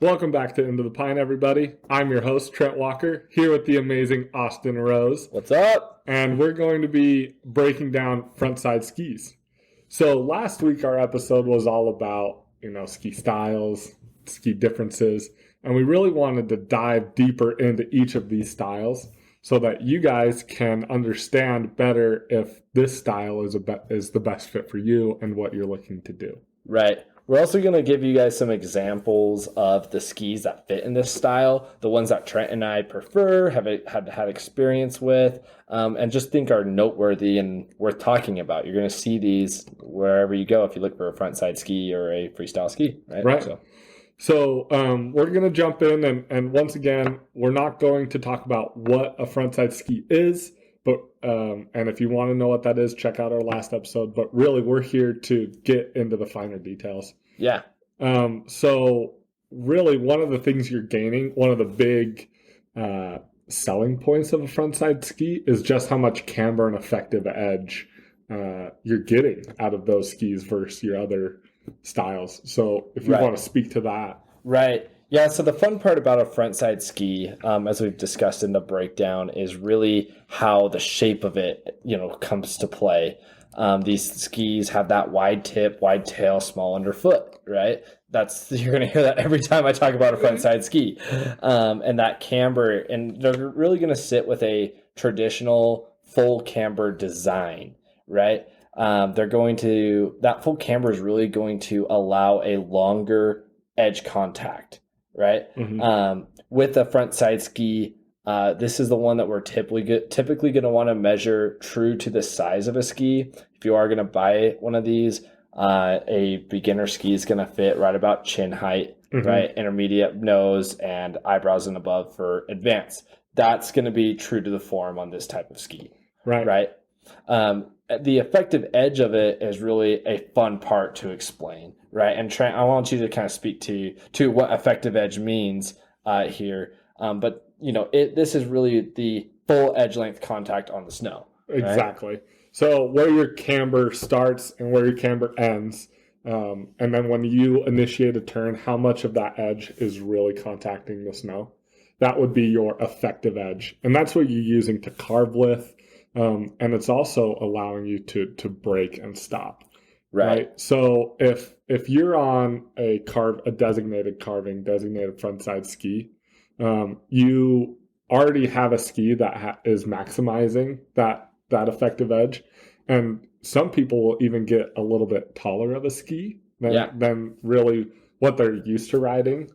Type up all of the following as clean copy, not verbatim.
Welcome back to Into the Pine, everybody. I'm your host, Trent Walker, here with the amazing Austin Rose. What's up? And we're going to be breaking down frontside skis. So last week, our episode was all about, ski styles, ski differences. And we really wanted to dive deeper into each of these styles so that you guys can understand better if this style is the best fit for you and what you're looking to do. Right. We're also going to give you guys some examples of the skis that fit in this style, the ones that Trent and I prefer, have had experience with, and just think are noteworthy and worth talking about. You're going to see these wherever you go if you look for a frontside ski or a freestyle ski, right? Right. So we're going to jump in, and once again, we're not going to talk about what a frontside ski is, but and if you want to know what that is, check out our last episode. But really, we're here to get into the finer details. Yeah. So really, one of the things you're gaining, one of the big selling points of a frontside ski is just how much camber and effective edge you're getting out of those skis versus your other styles. So if you want to speak to that. Right. Yeah, so the fun part about a frontside ski, as we've discussed in the breakdown, is really how the shape of it, comes to play. These skis have that wide tip, wide tail, small underfoot, right? You're going to hear that every time I talk about a frontside ski. And that camber, and they're really going to sit with a traditional full camber design, right? That full camber is really going to allow a longer edge contact. Right. Mm-hmm. With a front side ski, this is the one that we're typically going to want to measure true to the size of a ski. If you are going to buy one of these, a beginner ski is going to fit right about chin height, mm-hmm. right? Intermediate nose and eyebrows and above for advanced. That's going to be true to the form on this type of ski. Right. The effective edge of it is really a fun part to explain, right? And Trent, I want you to kind of speak to what effective edge means here. But this is really the full edge length contact on the snow. Right? Exactly. So where your camber starts and where your camber ends, and then when you initiate a turn, how much of that edge is really contacting the snow? That would be your effective edge, and that's what you're using to carve with. And it's also allowing you to brake and stop. Right. So if you're on a designated frontside ski, you already have a ski that is maximizing that effective edge. And some people will even get a little bit taller of a ski than really what they're used to riding.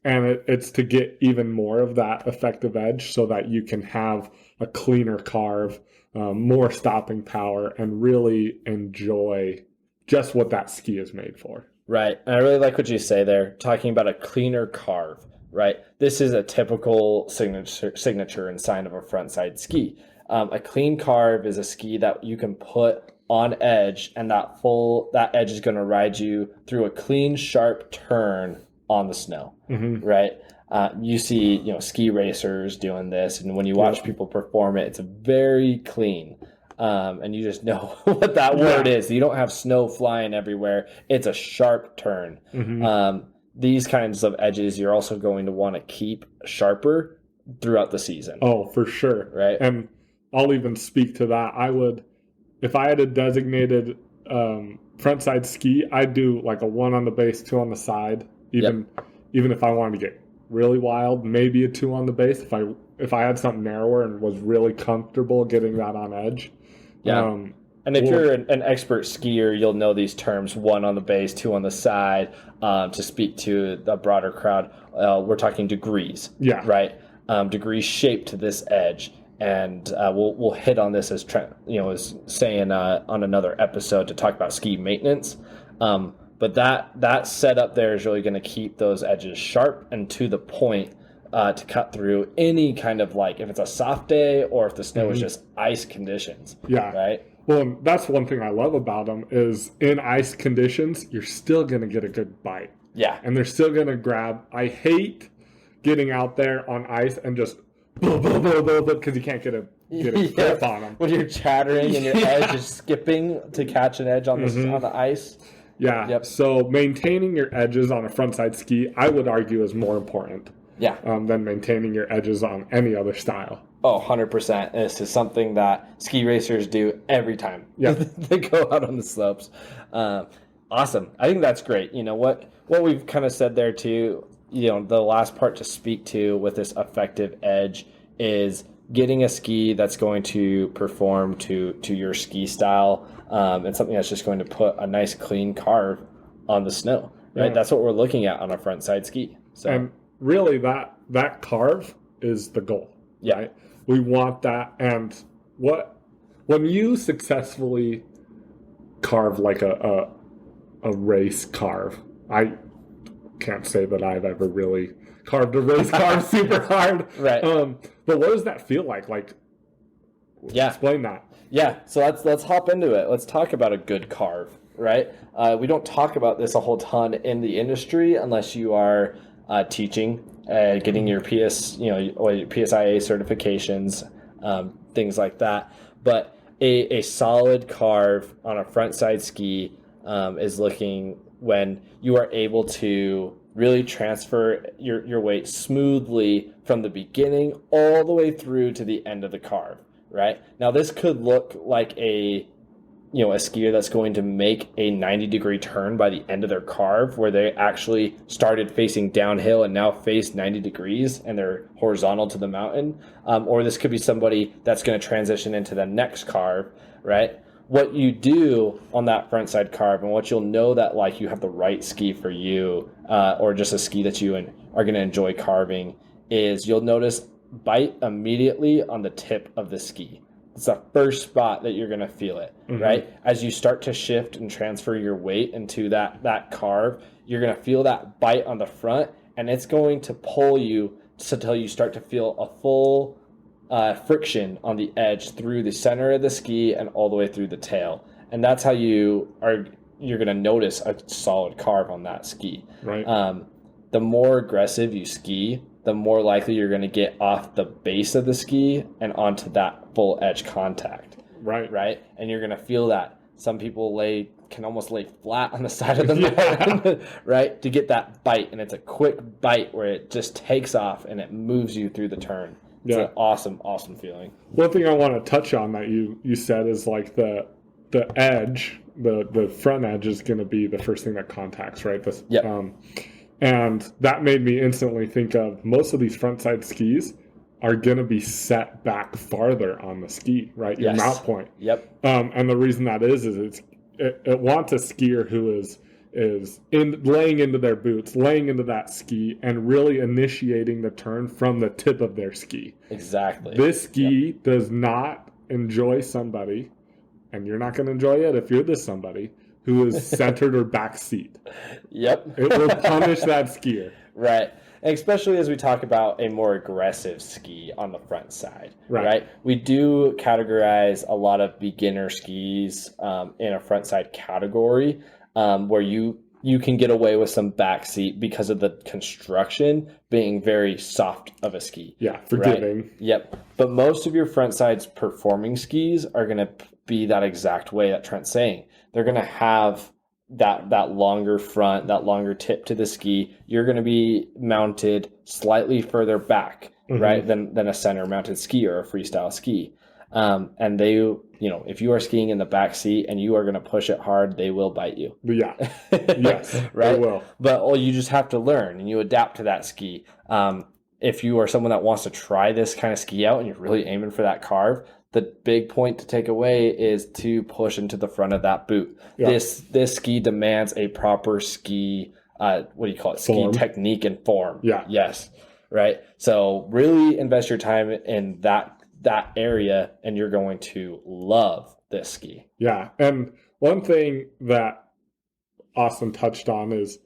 And it's to get even more of that effective edge so that you can have a cleaner carve, more stopping power, and really enjoy just what that ski is made for. Right. And I really like what you say there, talking about a cleaner carve, right? This is a typical signature and sign of a frontside ski. A clean carve is a ski that you can put on edge, and that edge is going to ride you through a clean, sharp turn on the snow, mm-hmm. right? You see, ski racers doing this, and when you watch people perform it, it's very clean, and you just know what that word is. You don't have snow flying everywhere. It's a sharp turn. Mm-hmm. These kinds of edges you're also going to want to keep sharper throughout the season. Oh, for sure. Right. And I'll even speak to that. I would, if I had a designated frontside ski, I'd do like a 1 on the base, 2 on the side. Even if I wanted to get really wild, maybe a 2 on the base if I had something narrower and was really comfortable getting that on edge. Yeah. And if you're an expert skier, you'll know these terms: 1 on the base, 2 on the side. To speak to the broader crowd, we're talking degrees. Yeah. Right. Degrees shaped to this edge. And we'll hit on this as Trent was saying on another episode to talk about ski maintenance. But that setup there is really going to keep those edges sharp and to the point to cut through any kind of, like, if it's a soft day or if the snow is just ice conditions. Yeah. Right? Well, that's one thing I love about them is in ice conditions, you're still going to get a good bite. Yeah. And they're still going to grab. I hate getting out there on ice and just because you can't get a grip on them. When you're chattering and your edge is skipping to catch an edge on the ice. Yeah. Yep. So maintaining your edges on a frontside ski, I would argue, is more important Yeah. than maintaining your edges on any other style. Oh, 100%. This is something that ski racers do every time they go out on the slopes. Awesome. I think that's great. You know, what we've kind of said there too, you know, the last part to speak to with this effective edge is getting a ski that's going to perform to your ski style, and something that's just going to put a nice clean carve on the snow, right? Yeah. That's what we're looking at on a frontside ski. So, and really that carve is the goal. yeah. Right? We want that. And when you successfully carve like a race carve, I can't say that I've ever really carved a race carve super hard. Right. But what does that feel like? Yeah. Explain that. Yeah, so let's hop into it. Let's talk about a good carve, right? We don't talk about this a whole ton in the industry unless you are teaching, getting your or your PSIA certifications, things like that. But a solid carve on a frontside ski is looking when you are able to really transfer your weight smoothly from the beginning all the way through to the end of the carve. Right? Now, this could look like a skier that's going to make a 90-degree turn by the end of their carve, where they actually started facing downhill and now face 90 degrees and they're horizontal to the mountain. Or this could be somebody that's going to transition into the next carve, right? What you do on that frontside carve, and what you'll know that like you have the right ski for you, or just a ski that you are going to enjoy carving, is you'll notice bite immediately on the tip of the ski. It's the first spot that you're going to feel it, right? As you start to shift and transfer your weight into that carve, you're going to feel that bite on the front, and it's going to pull you until you start to feel a full friction on the edge through the center of the ski and all the way through the tail. And that's how you're going to notice a solid carve on that ski. Right. The more aggressive you ski, the more likely you're going to get off the base of the ski and onto that full edge contact. Right. And you're going to feel that. Some people can almost lay flat on the side of the mountain, right, to get that bite. And it's a quick bite where it just takes off and it moves you through the turn. It's an awesome, awesome feeling. One thing I want to touch on that you said is like the edge, the front edge is going to be the first thing that contacts, right? And that made me instantly think of most of these frontside skis are going to be set back farther on the ski, right? Your mount point. Yep. And the reason that is it wants a skier who is laying into their boots, laying into that ski, and really initiating the turn from the tip of their ski. Exactly. This ski does not enjoy somebody, and you're not going to enjoy it if you're this somebody, who is centered or back seat. Yep. It will punish that skier. Right. And especially as we talk about a more aggressive ski on the front side. Right. We do categorize a lot of beginner skis in a front side category, where you can get away with some back seat because of the construction being very soft of a ski. Yeah, forgiving. Right? Yep. But most of your front side's performing skis are going to be that exact way that Trent's saying. They're going to have that longer front, that longer tip to the ski. You're going to be mounted slightly further back, right, than a center mounted ski or a freestyle ski. And they, if you are skiing in the back seat and you are going to push it hard, they will bite you. Yeah. Yes, right? they will. But you just have to learn and you adapt to that ski. If you are someone that wants to try this kind of ski out and you're really aiming for that carve, the big point to take away is to push into the front of that boot. Yeah. This ski demands a proper ski, form. Ski technique and form. Yeah. Yes. Right. So really invest your time in that area and you're going to love this ski. Yeah. And one thing that Austin touched on is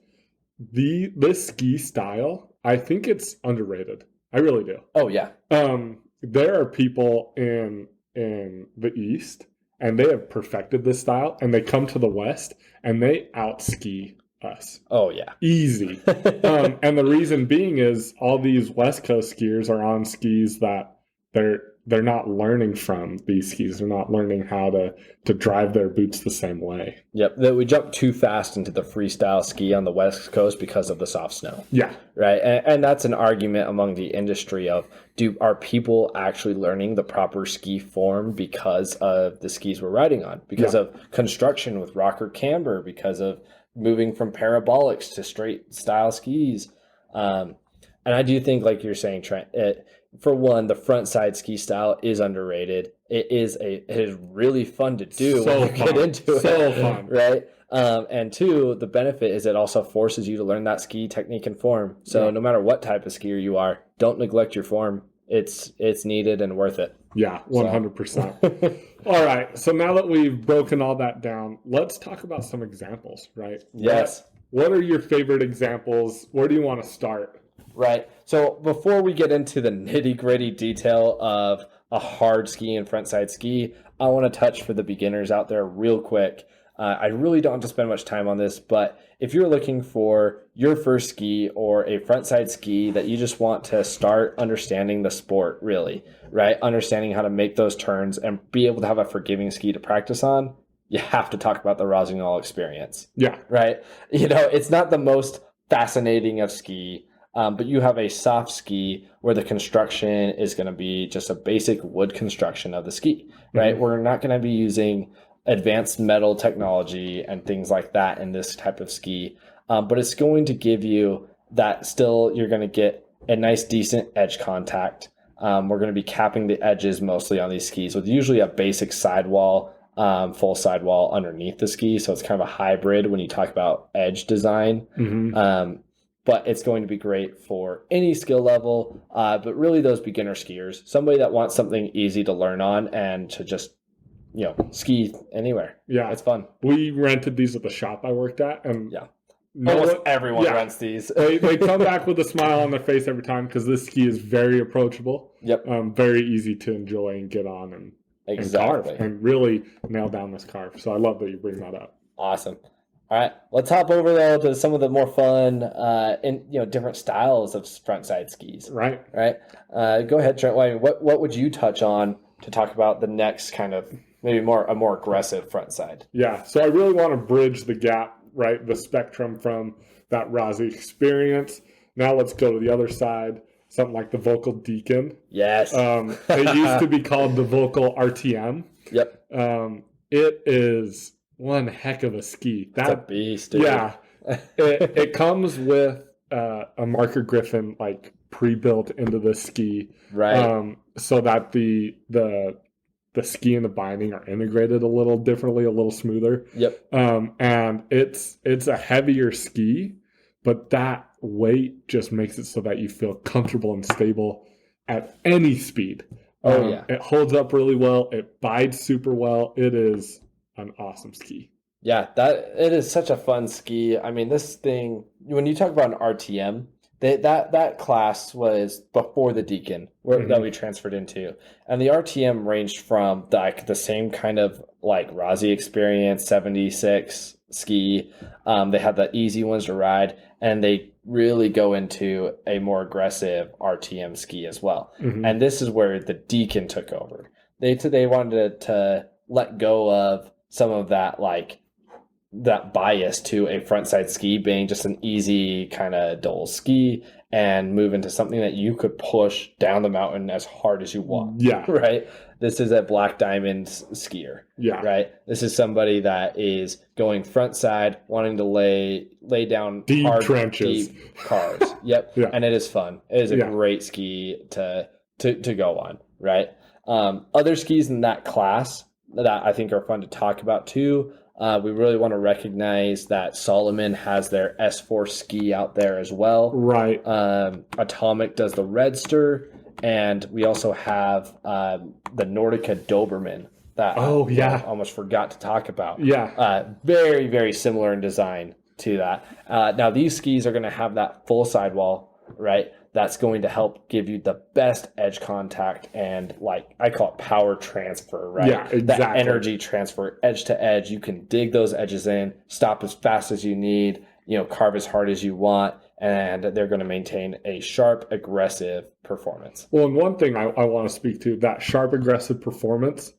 this ski style, I think it's underrated. I really do. Oh yeah. There are people in the East, and they have perfected this style, and they come to the West, and they out-ski us. Oh, yeah. Easy. And the reason being is all these West Coast skiers are on skis that they're they're not learning from these skis. They're not learning how to drive their boots the same way. Yep, that we jumped too fast into the freestyle ski on the West Coast because of the soft snow. Yeah. Right, and that's an argument among the industry of are people actually learning the proper ski form because of the skis we're riding on, because of construction with rocker camber, because of moving from parabolics to straight style skis. And I do think, like you're saying, Trent, for one, the front side ski style is underrated. It is really fun to do when you get into it. So fun. Right? And two, the benefit is it also forces you to learn that ski technique and form. So no matter what type of skier you are, don't neglect your form. It's needed and worth it. Yeah, 100%. All right. So now that we've broken all that down, let's talk about some examples, right? Yes. What are your favorite examples? Where do you want to start? Right. So before we get into the nitty-gritty detail of a hard ski and frontside ski, I want to touch for the beginners out there real quick. I really don't have to spend much time on this, but if you're looking for your first ski or a frontside ski that you just want to start understanding the sport, really, right? Understanding how to make those turns and be able to have a forgiving ski to practice on, you have to talk about the Rossignol experience. Yeah. Right? It's not the most fascinating of ski, but you have a soft ski where the construction is going to be just a basic wood construction of the ski, right? Mm-hmm. We're not going to be using advanced metal technology and things like that in this type of ski, but it's going to give you that still you're going to get a nice decent edge contact. We're going to be capping the edges mostly on these skis with usually a basic sidewall, full sidewall underneath the ski, so it's kind of a hybrid when you talk about edge design. Mm-hmm. But it's going to be great for any skill level, but really those beginner skiers, somebody that wants something easy to learn on and to just ski anywhere. Yeah, it's fun. We rented these at the shop I worked at, and almost everyone rents these. they come back with a smile on their face every time because this ski is very approachable. Yep. Very easy to enjoy and get on and carve and really nail down this carve. So I love that you bring that up. Awesome. All right, let's hop over though to some of the more fun and different styles of frontside skis. Right. Go ahead, Trent. What would you touch on to talk about the next kind of maybe a more aggressive frontside? Yeah, so I really want to bridge the gap, right? The spectrum from that Rossi experience. Now let's go to the other side, something like the Vocal Deacon. Yes. It used to be called the Vocal RTM. Yep. It is one heck of a ski. That's a beast, dude. Yeah. it comes with a marker griffin like pre-built into the ski. Right. So that the ski and the binding are integrated a little differently, a little smoother. Yep. And it's a heavier ski, but that weight just makes it so that you feel comfortable and stable at any speed. It holds up really well. It bides super well. It is an awesome ski. Yeah, it is such a fun ski. I mean, this thing, when you talk about an RTM, that class was before the Deacon that we transferred into, and the RTM ranged from the same kind of like Rossi experience 76 ski. They had the easy ones to ride, and they really go into a more aggressive RTM ski as well. Mm-hmm. And this is where the Deacon took over. They wanted to let go of some of that that bias to a frontside ski being just an easy kind of dull ski and move into something that you could push down the mountain as hard as you want. Yeah. Right? This is a Black Diamond skier. Yeah. Right? This is somebody that is going frontside, wanting to lay down deep hard, trenches. Deep cars. Yep. Yeah. And it is fun. It is a great ski to go on. Right? Other skis in that class that I think are fun to talk about too. We really want to recognize that Solomon has their S4 ski out there as well. Right. Atomic does the Redster, and we also have the Nordica Doberman that I almost forgot to talk about. Yeah. Very, very similar in design to that. Now, these skis are going to have that full sidewall, right? That's going to help give you the best edge contact and I call it power transfer, right? Yeah, exactly. That energy transfer, edge to edge. You can dig those edges in, stop as fast as you need. carve as hard as you want, and they're going to maintain a sharp, aggressive performance. Well, and one thing I want to speak to, that sharp, aggressive performance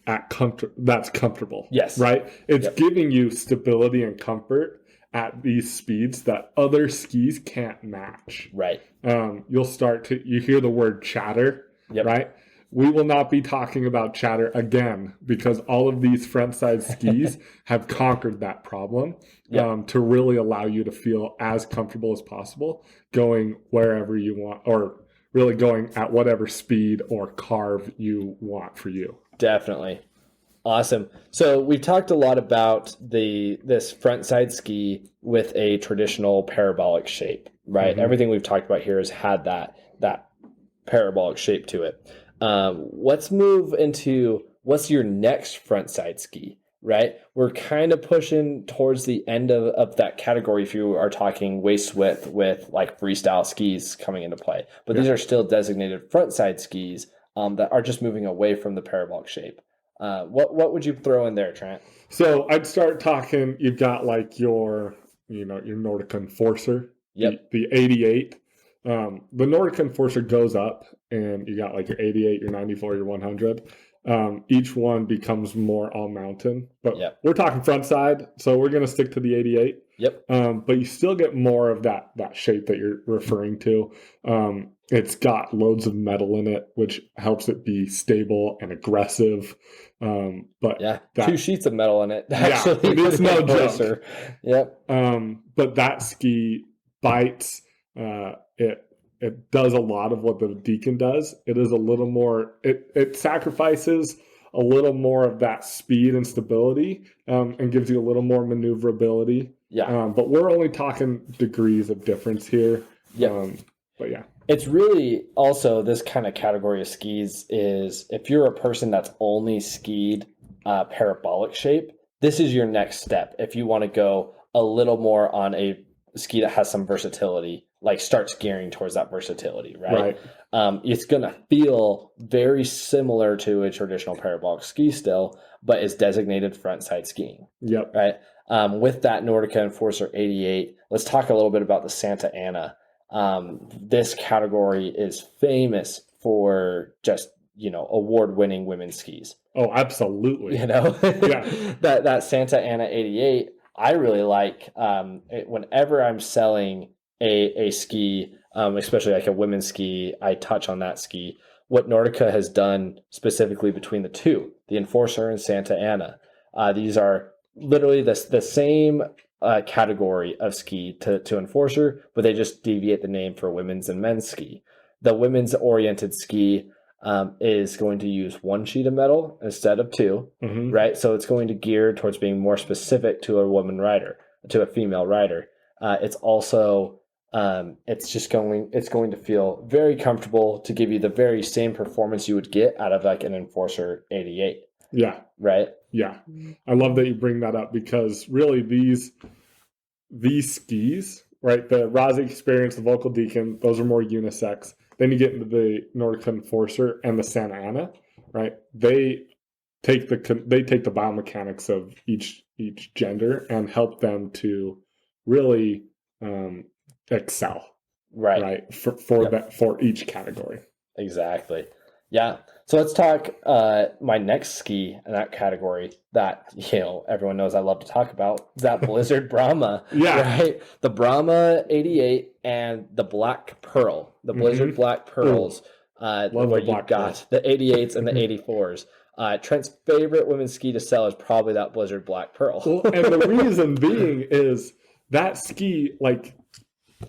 that's comfortable. Yes. Right? It's giving you stability and comfort at these speeds that other skis can't match. Right. You hear the word chatter, right? We will not be talking about chatter again because all of these frontside skis have conquered that problem to really allow you to feel as comfortable as possible going wherever you want, or really going at whatever speed or carve you want for you. Definitely. Awesome. So we've talked a lot about this frontside ski with a traditional parabolic shape, right? Everything we've talked about here has had that parabolic shape to it. Let's move into what's your next frontside ski, right? We're kind of pushing towards the end of that category if you are talking waist width with like freestyle skis coming into play. But these are still designated frontside skis that are just moving away from the parabolic shape. What would you throw in there, Trent? So I'd start talking, you've got like your Nordic Enforcer, the 88. The Nordic Enforcer goes up and you got like your 88, your 94, your 100. Each one becomes more all mountain, but we're talking front side, so we're going to stick to the 88. But you still get more of that shape that you're referring to. It's got loads of metal in it, which helps it be stable and aggressive. But 2 sheets of metal in it. Actually, it's no joke. Yep. But that ski bites. It does a lot of what the Deacon does. It is a little more. It sacrifices a little more of that speed and stability, and gives you a little more maneuverability. But we're only talking degrees of difference here. But yeah. It's really also this kind of category of skis is if you're a person that's only skied parabolic shape, this is your next step. If you want to go a little more on a ski that has some versatility, like starts gearing towards that versatility, right? It's going to feel very similar to a traditional parabolic ski still, but it's designated frontside skiing. Right? With that Nordica Enforcer 88, let's talk a little bit about the Santa Ana. This category is famous for just, award-winning women's skis. Oh, absolutely. That Santa Ana 88, I really like. Whenever I'm selling a ski, especially like a women's ski, I touch on that ski. What Nordica has done specifically between the two, the Enforcer and Santa Ana, these are literally the same category of ski to Enforcer, but they just deviate the name for women's and men's ski. The women's oriented ski is going to use 1 sheet of metal instead of 2, right? So it's going to gear towards being more specific to a woman rider, to a female rider. It's also it's going to feel very comfortable to give you the very same performance you would get out of like an Enforcer 88. Right? I love that you bring that up because really these skis, right? The Razi Experience, the Vocal Deacon, those are more unisex. Then you get into the Nordic Enforcer and the Santa Ana, right? They take the biomechanics of each gender and help them to really excel, right? For each category. Exactly. Yeah. So let's talk my next ski in that category that, everyone knows I love to talk about, that Blizzard Brahma. Right? The Brahma 88 and the Black Pearl, the Blizzard Black Pearls, where you've got the 88s and the 84s. Trent's favorite women's ski to sell is probably that Blizzard Black Pearl. Well, and the reason being is that ski, like,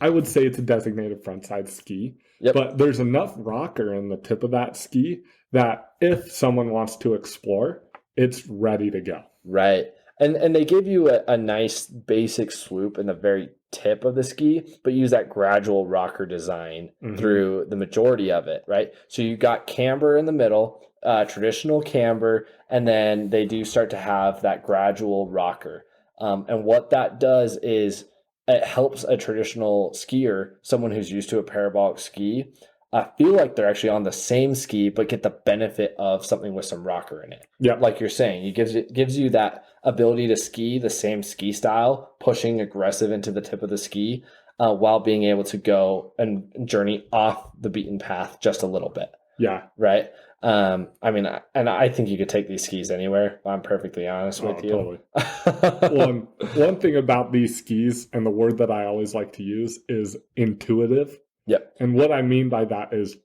I would say it's a designated frontside ski, but there's enough rocker in the tip of that ski that if someone wants to explore, it's ready to go. Right. And they give you a nice basic swoop in the very tip of the ski, but use that gradual rocker design through the majority of it, right? So you got camber in the middle, traditional camber, and then they do start to have that gradual rocker. And what that does is it helps a traditional skier, someone who's used to a parabolic ski, feel like they're actually on the same ski, but get the benefit of something with some rocker in it. Yeah. Like you're saying, it gives you that ability to ski the same ski style, pushing aggressive into the tip of the ski, while being able to go and journey off the beaten path just a little bit. Yeah. Right. I mean, and I think you could take these skis anywhere. I'm perfectly honest with you. Totally. One thing about these skis, and the word that I always like to use, is intuitive. Yep. And what I mean by that is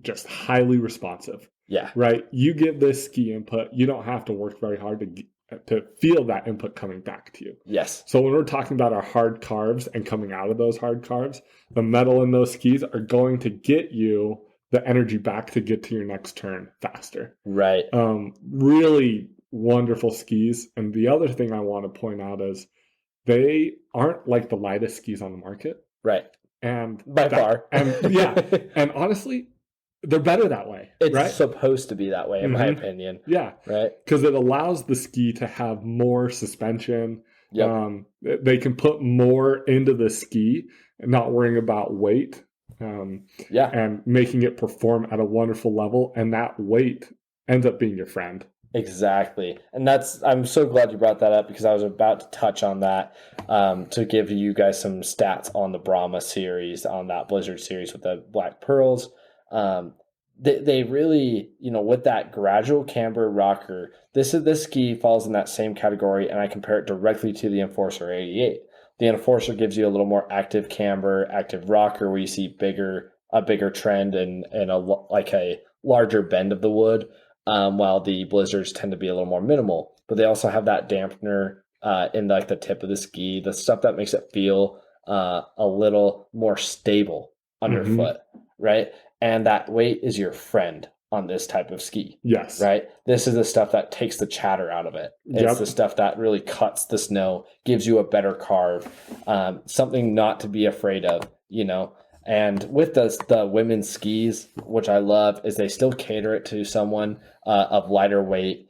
just highly responsive. Yeah. Right. You give this ski input, you don't have to work very hard to feel that input coming back to you. Yes. So when we're talking about our hard carves and coming out of those hard carves, the metal in those skis are going to get you the energy back to get to your next turn faster. Right. Really wonderful skis. And the other thing I want to point out is they aren't like the lightest skis on the market. Right. And by far. And yeah. And honestly, they're better that way. It's right? supposed to be that way, in my opinion. Yeah. Right. Because it allows the ski to have more suspension. Yep. They can put more into the ski and not worrying about weight. And making it perform at a wonderful level. And that weight ends up being your friend. Exactly. And I'm so glad you brought that up, because I was about to touch on that, to give you guys some stats on the Brahma series, on that Blizzard series with the Black Pearls. They really, with that gradual camber rocker, this ski falls in that same category, and I compare it directly to the Enforcer 88. The Enforcer gives you a little more active camber, active rocker, where you see a bigger trend and a larger bend of the wood, while the Blizzards tend to be a little more minimal. But they also have that dampener in the tip of the ski, the stuff that makes it feel a little more stable underfoot, right? And that weight is your friend on this type of ski. Yes. Right? This is the stuff that takes the chatter out of it. It's the stuff that really cuts the snow, gives you a better carve, something not to be afraid of, And with the women's skis, which I love, is they still cater it to someone of lighter weight,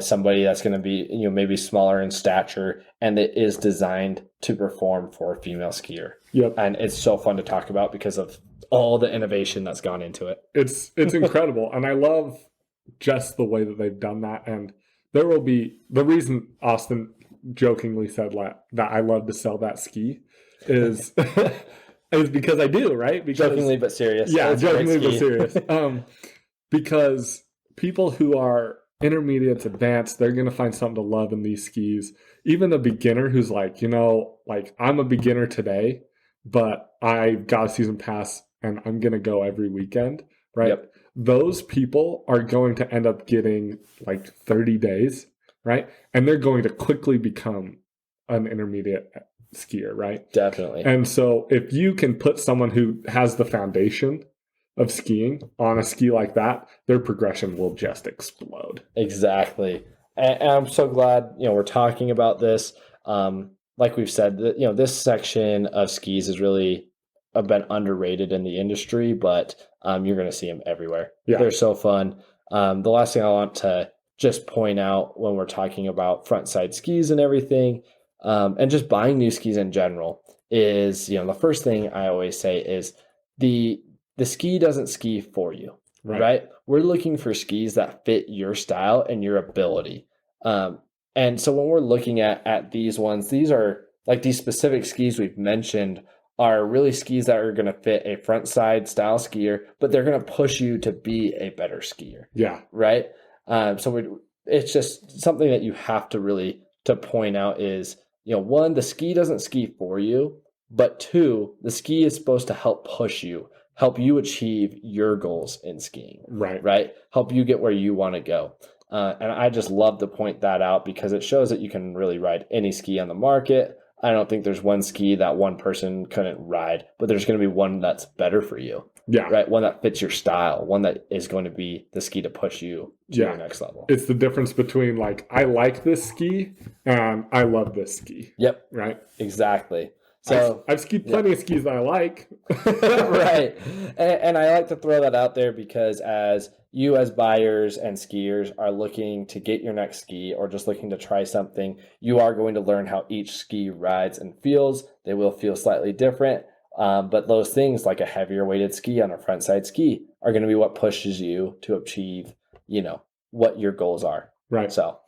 somebody that's going to be, maybe smaller in stature, and it is designed to perform for a female skier. Yep. And it's so fun to talk about because of all the innovation that's gone into it. It's incredible. And I love just the way that they've done that. And there will be, the reason Austin jokingly said that I love to sell that ski is is because I do, right? Because, jokingly but serious. Yeah, jokingly but serious. Because people who are intermediate to advanced, they're going to find something to love in these skis. Even a beginner who's like, I'm a beginner today, but I've got a season pass and I'm going to go every weekend, right? Yep. Those people are going to end up getting 30 days, right? And they're going to quickly become an intermediate skier, right? Definitely. And so if you can put someone who has the foundation of skiing on a ski like that, their progression will just explode. Exactly. And I'm so glad, we're talking about this. Like we've said, this section of skis has really been underrated in the industry, but you're going to see them everywhere. Yeah. They're so fun. The last thing I want to just point out when we're talking about frontside skis and everything, and just buying new skis in general, is, the first thing I always say is the ski doesn't ski for you, right? We're looking for skis that fit your style and your ability. And so when we're looking at these ones, these are these specific skis we've mentioned are really skis that are going to fit a frontside style skier, but they're going to push you to be a better skier. Yeah. Right. It's just something that you have to really to point out is, one, the ski doesn't ski for you, but two, the ski is supposed to help push you, help you achieve your goals in skiing. Right. Help you get where you want to go. And I just love to point that out because it shows that you can really ride any ski on the market. I don't think there's one ski that one person couldn't ride, but there's going to be one that's better for you. Yeah. Right. One that fits your style, one that is going to be the ski to push you to your next level. It's the difference between I like this ski and I love this ski. Yep. Right. Exactly. So I've skied plenty of skis that I like. Right. And I like to throw that out there because as you as buyers and skiers are looking to get your next ski or just looking to try something, you are going to learn how each ski rides and feels. They will feel slightly different. But those things like a heavier weighted ski on a front side ski are going to be what pushes you to achieve, what your goals are. Right. So,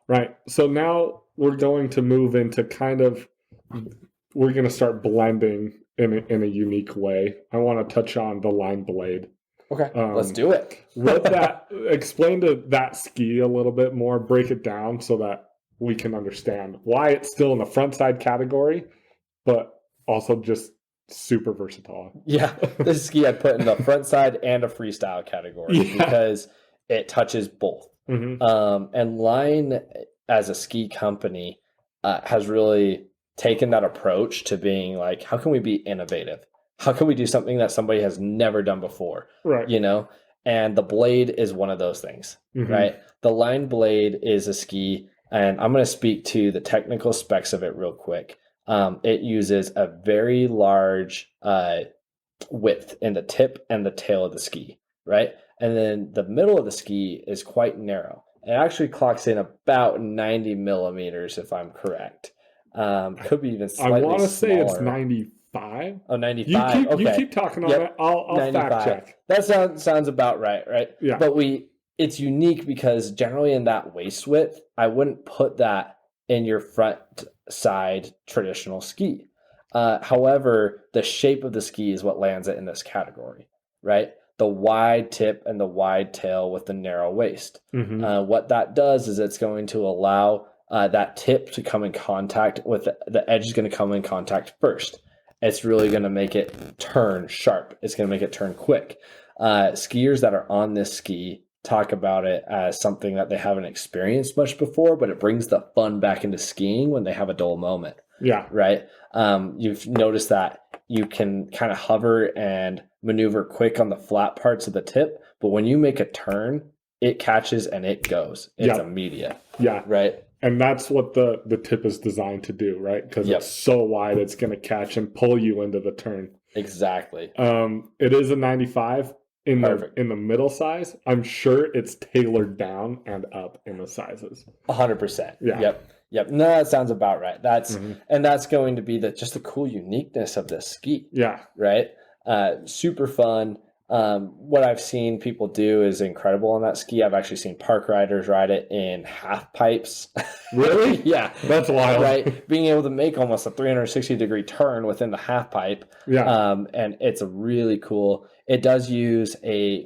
right. So now we're going to move into we're going to start blending in a unique way. I want to touch on the line blade. okay, let's do it. Explain to that ski a little bit more, break it down so that we can understand why it's still in the front side category, but also just super versatile. Yeah, this ski I'd put in the front side and a freestyle category because it touches both. Mm-hmm. And Line, as a ski company, has really taken that approach to being like, how can we be innovative? How can we do something that somebody has never done before? Right. And the blade is one of those things, right? The Line blade is a ski, and I'm going to speak to the technical specs of it real quick. It uses a very large width in the tip and the tail of the ski, right? And then the middle of the ski is quite narrow. It actually clocks in about 90 millimeters, if I'm correct. Could be even slightly I want to say it's smaller. 95. Oh, 95. You keep talking on it. I'll fact check. That sounds about right? Yeah. But it's unique because generally in that waist width, I wouldn't put that in your front side traditional ski. However, the shape of the ski is what lands it in this category, right? The wide tip and the wide tail with the narrow waist. What that does is it's going to allow that tip to come in contact with the edge is going to come in contact first. It's really going to make it turn sharp. It's going to make it turn quick. Skiers that are on this ski talk about it as something that they haven't experienced much before, but it brings the fun back into skiing when they have a dull moment. Yeah. Right. You've noticed that you can kind of hover and maneuver quick on the flat parts of the tip, but when you make a turn, it catches and it goes. It's immediate. Yeah. Right. And that's what the tip is designed to do, right? Because it's so wide, it's going to catch and pull you into the turn. Exactly. It is a 95 in the middle size. I'm sure it's tailored down and up in the sizes. 100%. Yeah. Yep. No, that sounds about right. And that's going to be just the cool uniqueness of this ski. Yeah. Right. Super fun. What I've seen people do is incredible on that ski. I've actually seen park riders ride it in half pipes. Really? Yeah. That's wild. Right. Being able to make almost a 360-degree turn within the half pipe. Yeah. And it's really cool. It does use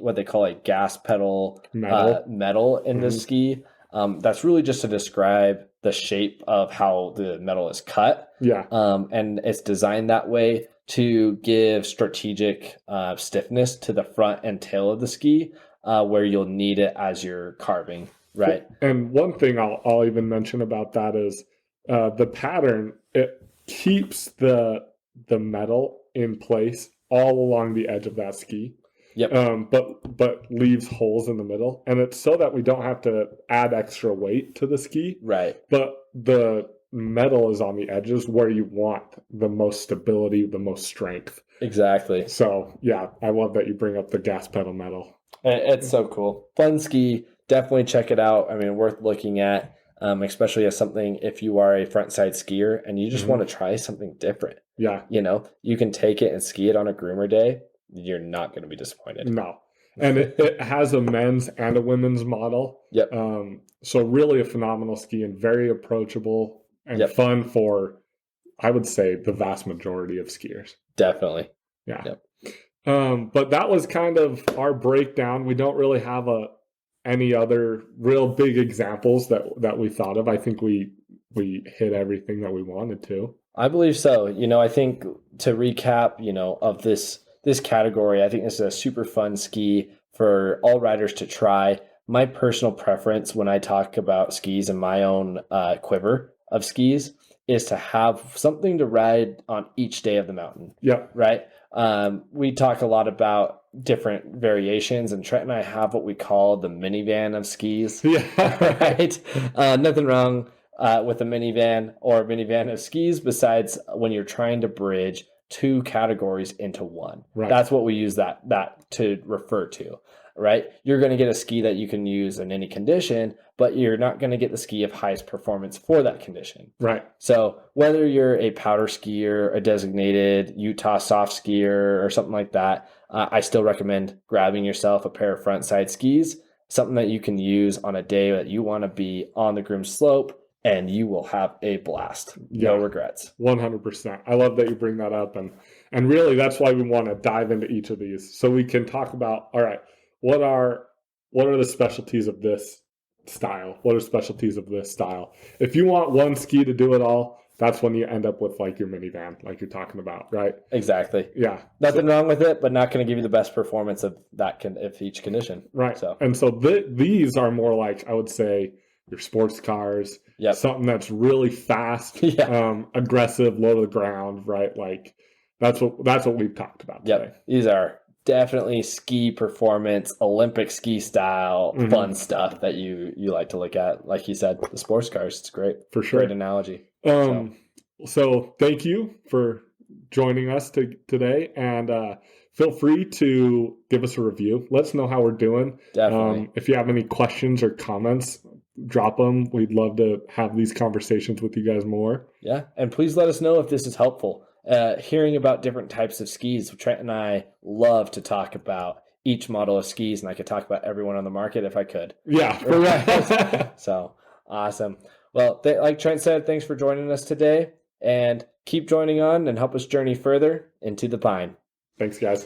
what they call a gas pedal metal in this ski. That's really just to describe the shape of how the metal is cut. Yeah. And it's designed that way to give strategic stiffness to the front and tail of the ski, where you'll need it as you're carving, right? And one thing I'll even mention about that is the pattern. It keeps the metal in place all along the edge of that ski. Yep. But leaves holes in the middle, and it's so that we don't have to add extra weight to the ski. Right. But the metal is on the edges where you want the most stability, the most strength. Exactly. So yeah, I love that you bring up the gas pedal metal. It's so cool. Fun ski. Definitely check it out. I mean, worth looking at, especially as something if you are a frontside skier and you just want to try something different. Yeah. You can take it and ski it on a groomer day. You're not going to be disappointed. No. And it has a men's and a women's model. Yep. So really a phenomenal ski and very approachable and fun for, I would say, the vast majority of skiers. Definitely. Yeah. Yep. But that was kind of our breakdown. We don't really have any other real big examples that we thought of. I think we hit everything that we wanted to. I believe so. I think to recap, of this category, I think this is a super fun ski for all riders to try. My personal preference when I talk about skis and my own quiver of skis is to have something to ride on each day of the mountain. Yeah. Right. We talk a lot about different variations, and Trent and I have what we call the minivan of skis. Yeah. Right. Nothing wrong with a minivan or a minivan of skis besides when you're trying to bridge two categories into one. Right. That's what we use that to refer to. right? You're going to get a ski that you can use in any condition, but you're not going to get the ski of highest performance for that condition. Right. So whether you're a powder skier, a designated Utah soft skier, or something like that, I still recommend grabbing yourself a pair of frontside skis, something that you can use on a day that you want to be on the groomed slope, and you will have a blast. No regrets. 100%. I love that you bring that up. And really, that's why we want to dive into each of these. So we can talk about, all right, what are the specialties of this style? What are specialties of this style? If you want one ski to do it all, that's when you end up with like your minivan, like you're talking about, right? Exactly. Yeah. Nothing wrong with it, but not going to give you the best performance of of each condition. Right. So, and so these are more like, I would say, your sports cars, something that's really fast, aggressive, low to the ground, right? Like that's what we've talked about today. These are definitely ski performance, Olympic ski style, fun stuff that you like to look at. Like you said, the sports cars, it's great. For sure. Great analogy. So thank you for joining us today, and feel free to give us a review. Let us know how we're doing. Definitely. If you have any questions or comments, drop them. We'd love to have these conversations with you guys more. Yeah, and please let us know if this is helpful. Hearing about different types of skis, Trent and I love to talk about each model of skis, and I could talk about everyone on the market if I could. Yeah, correct. So awesome. Well, like Trent said, thanks for joining us today, and keep joining on and help us journey further into the pine. Thanks, guys.